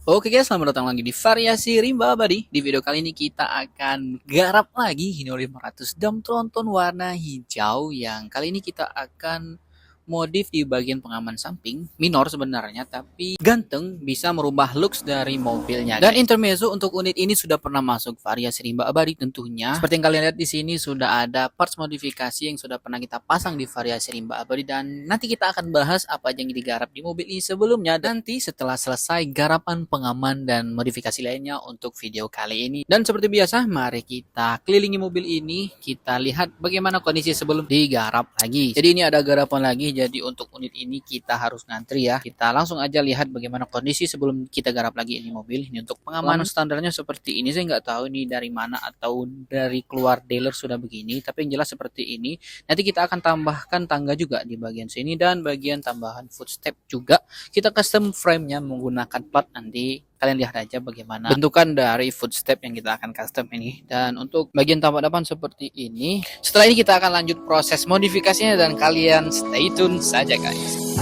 Oke guys, selamat datang lagi di Variasi Rimba Abadi. Di video kali ini kita akan garap lagi Hino 500 dam tronton warna hijau yang kali ini kita akan modif di bagian pengaman samping. Minor sebenarnya, tapi ganteng, bisa merubah looks dari mobilnya. Dan intermezzo untuk unit ini sudah pernah masuk Variasi Rimba Abadi tentunya. Seperti yang kalian lihat di sini sudah ada parts modifikasi yang sudah pernah kita pasang di Variasi Rimba Abadi, dan nanti kita akan bahas apa aja yang digarap di mobil ini sebelumnya nanti setelah selesai garapan pengaman dan modifikasi lainnya untuk video kali ini. Dan seperti biasa, mari kita kelilingi mobil ini, kita lihat bagaimana kondisi sebelum digarap lagi. Jadi ini ada garapan lagi, jadi untuk unit ini kita harus ngantri ya. Kita langsung aja lihat bagaimana kondisi sebelum kita garap lagi ini mobil. Ini untuk pengaman standarnya seperti ini. Saya nggak tahu ini dari mana atau dari keluar dealer sudah begini, tapi yang jelas seperti ini. Nanti kita akan tambahkan tangga juga di bagian sini dan bagian tambahan footstep juga. Kita custom frame-nya menggunakan plat, nanti kalian lihat aja bagaimana bentukan dari footstep yang kita akan custom ini. Dan untuk bagian tampak depan seperti ini. Setelah ini kita akan lanjut proses modifikasinya dan kalian stay tune saja guys.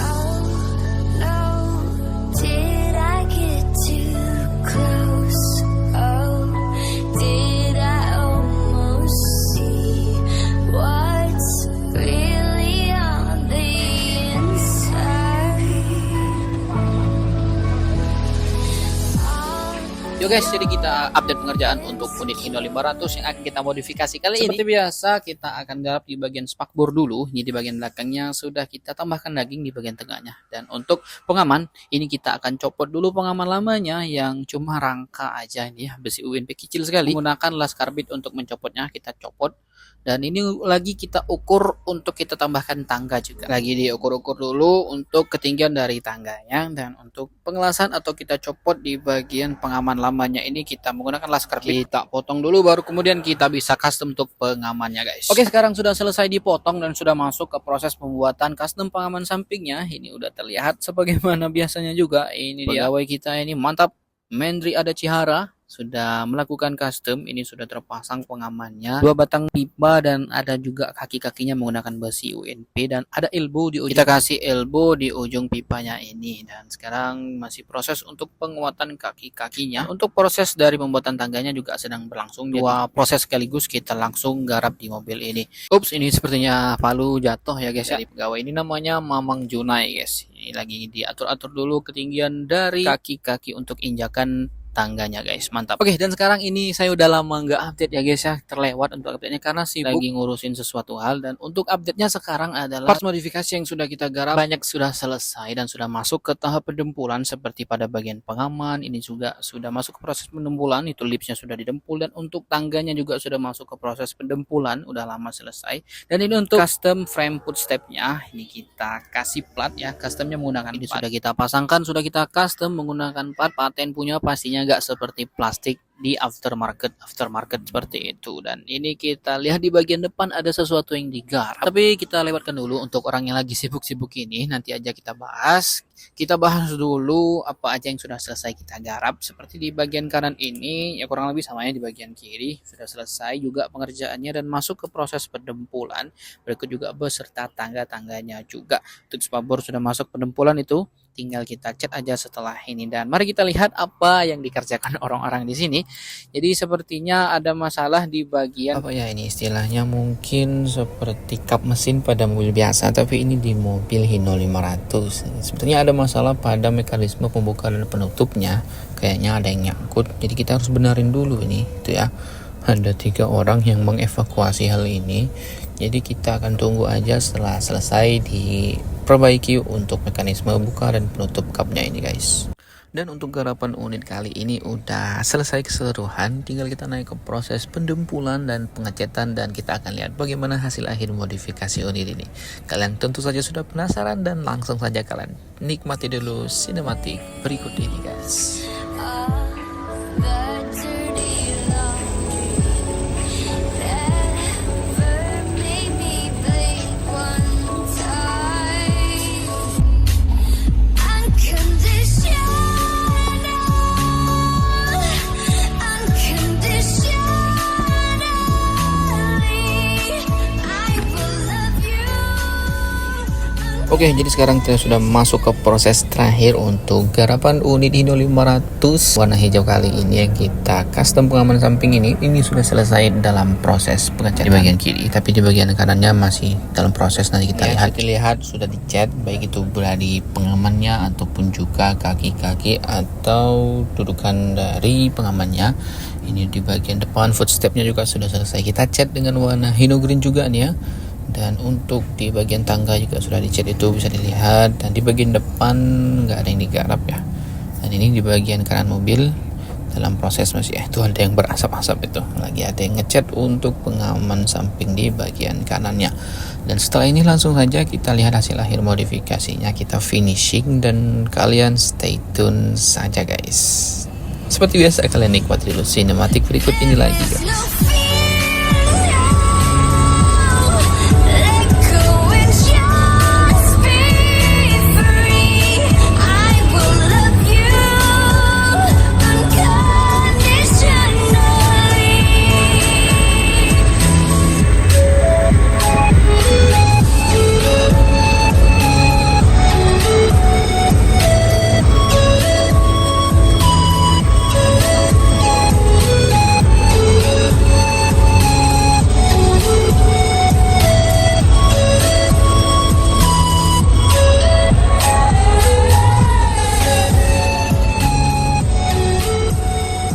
Yo guys, jadi kita update pengerjaan untuk unit Hino 500 yang akan kita modifikasi kali ini. Seperti biasa, kita akan garap di bagian spakbor dulu. Ini di bagian belakangnya sudah kita tambahkan daging di bagian tengahnya. Dan untuk pengaman, ini kita akan copot dulu pengaman lamanya yang cuma rangka aja ini ya, besi UNP kecil sekali. Menggunakan las karbit untuk mencopotnya, kita copot. Dan ini lagi kita ukur untuk kita tambahkan tangga juga. Lagi diukur-ukur dulu untuk ketinggian dari tangganya, dan untuk pengelasan atau kita copot di bagian pengaman lamanya ini kita menggunakan las karbit. Kita potong dulu baru kemudian kita bisa custom untuk pengamannya guys. Oke, sekarang sudah selesai dipotong dan sudah masuk ke proses pembuatan custom pengaman sampingnya. Ini udah terlihat sebagaimana biasanya juga. Ini pegawai kita ini mantap. Mendri ada Cihara sudah melakukan custom. Ini sudah terpasang pengamannya, 2 batang pipa, dan ada juga kaki-kakinya menggunakan besi UNP, dan ada elbow di ujung. Kita kasih elbow di ujung pipanya ini, dan sekarang masih proses untuk penguatan kaki-kakinya. Untuk proses dari pembuatan tangganya juga sedang berlangsung. Dua proses sekaligus kita langsung garap di mobil ini. Ups, ini sepertinya palu jatuh ya guys ya. Jadi pegawai ini namanya Mamang Junai guys. Ini lagi diatur-atur dulu ketinggian dari kaki-kaki untuk injakan tangganya guys, mantap. Oke, dan sekarang ini saya udah lama nggak update ya guys ya, terlewat untuk update-nya karena sibuk lagi ngurusin sesuatu hal. Dan untuk update-nya sekarang adalah parts modifikasi yang sudah kita garap banyak sudah selesai dan sudah masuk ke tahap pendempulan. Seperti pada bagian pengaman ini juga sudah masuk ke proses pendempulan, itu lipsnya sudah didempul, dan untuk tangganya juga sudah masuk ke proses pendempulan, udah lama selesai. Dan ini untuk custom frame footstep-nya, ini kita kasih plat ya, customnya menggunakan ini sudah kita pasangkan, sudah kita custom menggunakan plat paten punya, pastinya nggak seperti plastik di aftermarket seperti itu. Dan ini kita lihat di bagian depan ada sesuatu yang digarap, tapi kita lewatkan dulu untuk orang yang lagi sibuk-sibuk ini, nanti aja kita bahas. Kita bahas dulu apa aja yang sudah selesai kita garap. Seperti di bagian kanan ini ya, kurang lebih samanya di bagian kiri sudah selesai juga pengerjaannya dan masuk ke proses pendempulan. Berikut juga beserta tangga-tangganya juga. Untuk spakbor sudah masuk pendempulan, itu tinggal kita cat aja setelah ini. Dan mari kita lihat apa yang dikerjakan orang-orang di sini. Jadi sepertinya ada masalah di bagian apa ya, ini istilahnya mungkin seperti kap mesin pada mobil biasa, tapi ini di mobil Hino 500. Sepertinya ada masalah pada mekanisme pembuka dan penutupnya. Kayaknya ada yang nyangkut. Jadi kita harus benerin dulu ini, itu ya. Ada 3 orang yang mengevakuasi hal ini. Jadi kita akan tunggu aja setelah selesai diperbaiki untuk mekanisme buka dan penutup kapnya ini guys. Dan untuk garapan unit kali ini udah selesai keseluruhan, tinggal kita naik ke proses pendempulan dan pengecetan, dan kita akan lihat bagaimana hasil akhir modifikasi unit ini. Kalian tentu saja sudah penasaran, dan langsung saja kalian nikmati dulu sinematik berikut ini guys. Oke, jadi sekarang kita sudah masuk ke proses terakhir untuk garapan unit Hino 500 warna hijau kali ini yang kita custom pengaman samping ini. Ini sudah selesai dalam proses pengecatan di bagian kiri, tapi di bagian kanannya masih dalam proses. Nanti kita lihat sudah dicat, baik itu di pengamannya ataupun juga kaki-kaki atau dudukan dari pengamannya. Ini di bagian depan footstepnya juga sudah selesai kita cat dengan warna Hino green juga nih ya. Dan untuk di bagian tangga juga sudah dicat, itu bisa dilihat. Dan di bagian depan nggak ada yang digarap ya. Dan ini di bagian kanan mobil dalam proses masih itu ada yang berasap-asap, itu lagi ada yang ngecat untuk pengaman samping di bagian kanannya. Dan setelah ini langsung saja kita lihat hasil akhir modifikasinya, kita finishing, dan kalian stay tune saja guys. Seperti biasa kalian nikmati dulu sinematik berikut ini lagi guys.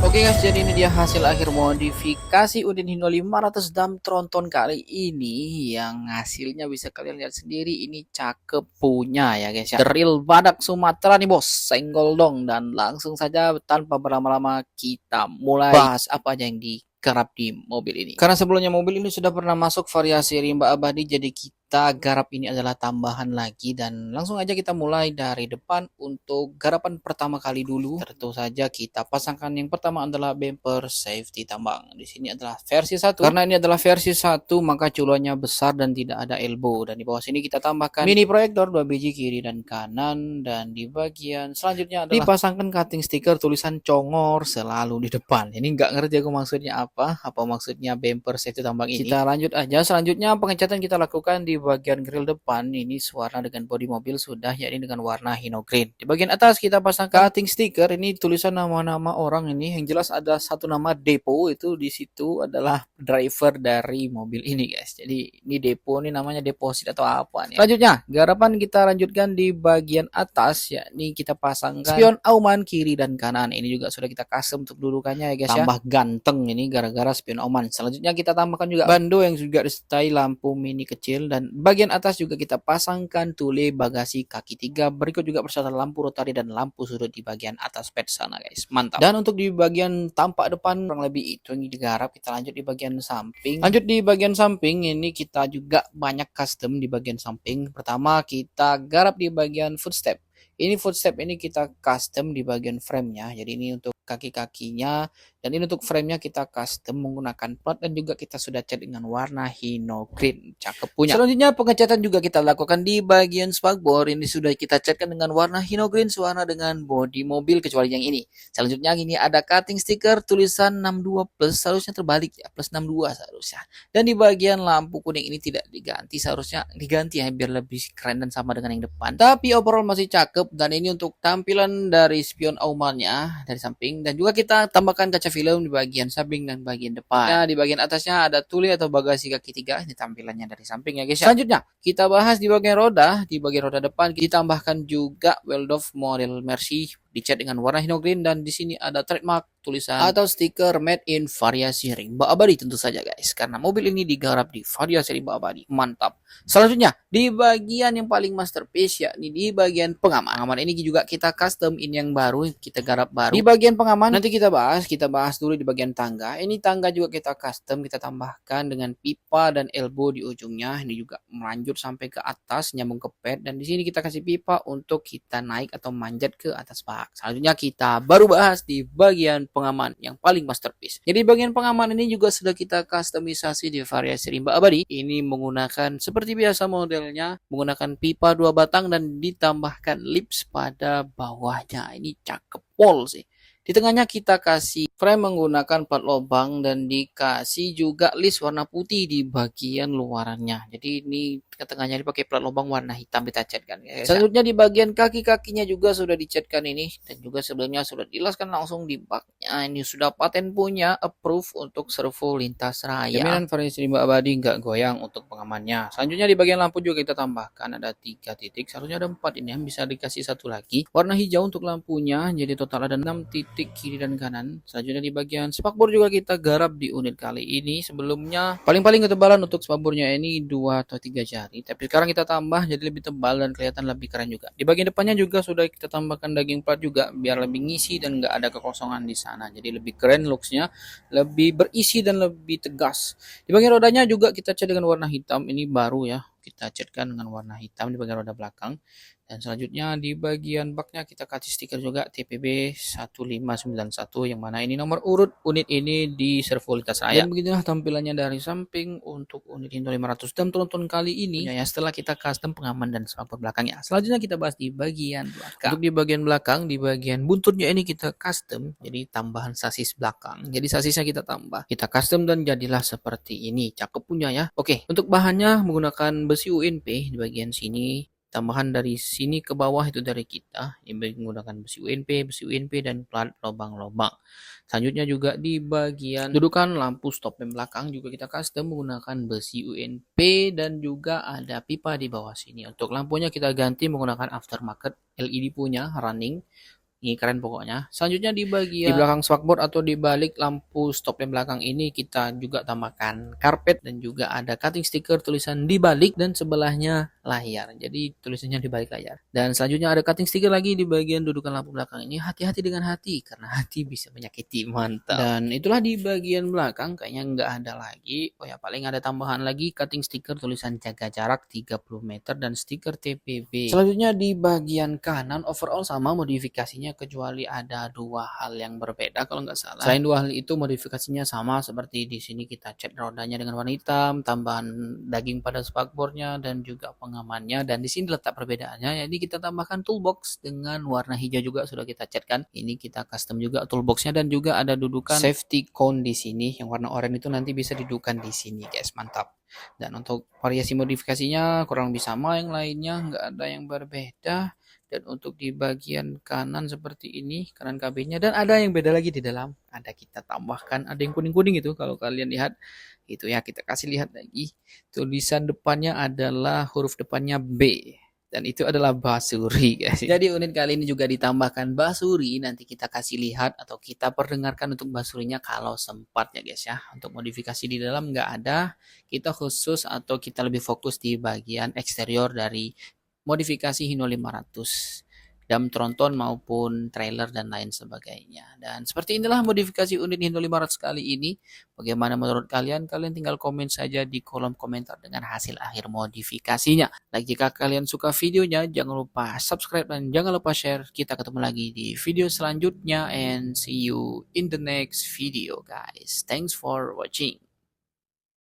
Oke guys, jadi ini dia hasil akhir modifikasi unit Hino 500 dam tronton kali ini, yang hasilnya bisa kalian lihat sendiri. Ini cakep punya ya guys ya. Drill badak Sumatera nih bos, senggol dong. Dan langsung saja tanpa berlama-lama kita mulai bahas apa aja yang digarap di mobil ini. Karena sebelumnya mobil ini sudah pernah masuk variasi rimba abadi, jadi kita garap ini adalah tambahan lagi. Dan langsung aja kita mulai dari depan. Untuk garapan pertama kali dulu, tentu saja kita pasangkan yang pertama adalah bumper safety tambang. Di sini adalah versi 1. Karena ini adalah versi 1, maka culonya besar dan tidak ada elbow. Dan di bawah sini kita tambahkan mini proyektor 2 biji kiri dan kanan. Dan di bagian selanjutnya adalah dipasangkan cutting stiker tulisan Congor selalu di depan. Ini nggak ngerti aku maksudnya apa maksudnya bumper safety tambang ini. Kita lanjut aja. Selanjutnya pengecatan kita lakukan di bagian grill depan. Ini warna dengan bodi mobil sudah, yakni dengan warna Hino green. Di bagian atas kita pasang cutting stiker. Ini tulisan nama-nama orang ini. Yang jelas ada satu nama Depo, itu di situ adalah driver dari mobil ini guys. Jadi ini Depo, ini namanya deposit atau apa nih. Selanjutnya garapan kita lanjutkan di bagian atas, yakni kita pasangkan spion auman kiri dan kanan. Ini juga sudah kita custom untuk dudukannya ya guys. Tambah ganteng ini gara-gara spion auman. Selanjutnya kita tambahkan juga bando yang juga disertai lampu mini kecil. Dan bagian atas juga kita pasangkan tule bagasi kaki 3. Berikut juga beserta lampu rotari dan lampu sudut di bagian atas pet sana guys. Mantap. Dan untuk di bagian tampak depan kurang lebih itu yang digarap. Kita lanjut di bagian samping. Lanjut di bagian samping ini kita juga banyak custom di bagian samping. Pertama kita garap di bagian footstep. Ini footstep ini kita custom di bagian frame-nya. Jadi ini untuk kaki-kakinya, dan ini untuk frame-nya kita custom menggunakan plat, dan juga kita sudah cat dengan warna Hino green. Cakep punya. Selanjutnya pengecatan juga kita lakukan di bagian spakbor. Ini sudah kita catkan dengan warna Hino green sewarna dengan bodi mobil kecuali yang ini. Selanjutnya ini ada cutting stiker tulisan 62 plus, seharusnya terbalik ya, plus 62 seharusnya. Dan di bagian lampu kuning ini tidak diganti, seharusnya diganti ya biar lebih keren dan sama dengan yang depan. Tapi overall masih cakep. Dan ini untuk tampilan dari spion aumannya dari samping. Dan juga kita tambahkan kaca film di bagian samping dan bagian depan. Nah, di bagian atasnya ada tuli atau bagasi kaki 3. Ini tampilannya dari samping ya guys. Selanjutnya kita bahas di bagian roda. Di bagian roda depan ditambahkan juga Wheeldorf model Mercy, dicat dengan warna Hino green. Dan di sini ada trademark tulisan atau stiker made in variasi rimba abadi tentu saja guys, karena mobil ini digarap di variasi rimba abadi. Mantap. Selanjutnya di bagian yang paling masterpiece, yakni di bagian pengaman. Pengaman ini juga kita custom, ini yang baru kita garap baru. Di bagian pengaman nanti kita bahas dulu di bagian tangga. Ini tangga juga kita custom, kita tambahkan dengan pipa dan elbow di ujungnya. Ini juga melanjut sampai ke atas nyambung ke pad, dan di sini kita kasih pipa untuk kita naik atau manjat ke atas bak. Selanjutnya kita baru bahas di bagian pengaman yang paling masterpiece. Jadi bagian pengaman ini juga sudah kita customisasi di variasi rimba abadi. Ini menggunakan seperti biasa modelnya, menggunakan pipa 2 batang dan ditambahkan lips pada bawahnya. Ini cakep pol sih. Di tengahnya kita kasih Frame menggunakan plat lubang dan dikasih juga list warna putih di bagian luarannya. Jadi ini ke tengahnya dipakai plat lubang warna hitam kita catkan. Selanjutnya di bagian kaki-kakinya juga sudah dicatkan ini, dan juga sebelumnya sudah dilaskan langsung di baknya. Ini sudah paten punya, approve untuk servo lintas raya. Jaminan variasi limba abadi nggak goyang untuk pengamannya. Selanjutnya di bagian lampu juga kita tambahkan ada 3 titik, seharusnya ada 4 ini yang bisa dikasih satu lagi. Warna hijau untuk lampunya, jadi total ada 6 titik kiri dan kanan. Selanjutnya di bagian spakbor juga kita garap di unit kali ini. Sebelumnya paling-paling ketebalan untuk spakbornya ini 2 atau 3 jari, tapi sekarang kita tambah jadi lebih tebal dan kelihatan lebih keren juga. Di bagian depannya juga sudah kita tambahkan daging plat juga biar lebih ngisi dan nggak ada kekosongan di sana, jadi lebih keren looksnya, lebih berisi dan lebih tegas. Di bagian rodanya juga kita cat dengan warna hitam, ini baru ya, kita catkan dengan warna hitam di bagian roda belakang. Dan selanjutnya di bagian baknya kita kasih stiker juga TPB 1591, yang mana ini nomor urut unit ini di servo lintas raya. Dan beginilah tampilannya dari samping untuk unit Hino 500 dan tronton kali ini ya, setelah kita custom pengaman dan spakbor belakangnya. Selanjutnya kita bahas di bagian belakang. Untuk di bagian belakang, di bagian buntutnya ini kita custom, jadi tambahan sasis belakang. Jadi sasisnya kita tambah, kita custom dan jadilah seperti ini. Cakep punya ya. Oke, untuk bahannya menggunakan besi UNP di bagian sini. Tambahan dari sini ke bawah itu dari kita, ini menggunakan besi UNP dan plat lubang-lubang. Selanjutnya juga di bagian dudukan lampu stop lamp belakang juga kita custom menggunakan besi UNP dan juga ada pipa di bawah sini. Untuk lampunya kita ganti menggunakan aftermarket LED punya running. Ini keren pokoknya. Selanjutnya di bagian di belakang spakbor atau di balik lampu stop lamp belakang ini kita juga tambahkan karpet dan juga ada cutting stiker tulisan di balik dan sebelahnya layar. Jadi tulisannya di balik layar. Dan selanjutnya ada cutting stiker lagi di bagian dudukan lampu belakang ini. Hati-hati dengan hati karena hati bisa menyakiti. Mantap. Dan itulah di bagian belakang kayaknya nggak ada lagi. Oh ya, paling ada tambahan lagi cutting stiker tulisan jaga jarak 30 meter dan stiker TPB. Selanjutnya di bagian kanan overall sama modifikasinya, kecuali ada 2 hal yang berbeda kalau nggak salah. Selain 2 hal itu modifikasinya sama, seperti di sini kita cat rodanya dengan warna hitam, tambahan daging pada spakbornya dan juga pengamannya, dan di sini letak perbedaannya. Jadi kita tambahkan toolbox dengan warna hijau juga sudah kita catkan. Ini kita custom juga toolboxnya dan juga ada dudukan safety cone di sini yang warna oranye itu nanti bisa didudukan di sini guys, mantap. Dan untuk variasi modifikasinya kurang lebih sama yang lainnya, nggak ada yang berbeda. Dan untuk di bagian kanan seperti ini, kanan kabinnya, dan ada yang beda lagi di dalam. Ada kita tambahkan, ada yang kuning-kuning itu kalau kalian lihat. Itu ya, kita kasih lihat lagi. Tulisan depannya adalah huruf depannya B. Dan itu adalah basuri guys. Jadi unit kali ini juga ditambahkan basuri. Nanti kita kasih lihat atau kita perdengarkan untuk basurinya kalau sempat ya guys ya. Untuk modifikasi di dalam nggak ada. Kita khusus atau kita lebih fokus di bagian eksterior dari modifikasi Hino 500, dam tronton maupun trailer dan lain sebagainya. Dan seperti inilah modifikasi unit Hino 500 kali ini. Bagaimana menurut kalian? Kalian tinggal komen saja di kolom komentar dengan hasil akhir modifikasinya. Dan jika kalian suka videonya, jangan lupa subscribe dan jangan lupa share. Kita ketemu lagi di video selanjutnya and see you in the next video guys. Thanks for watching.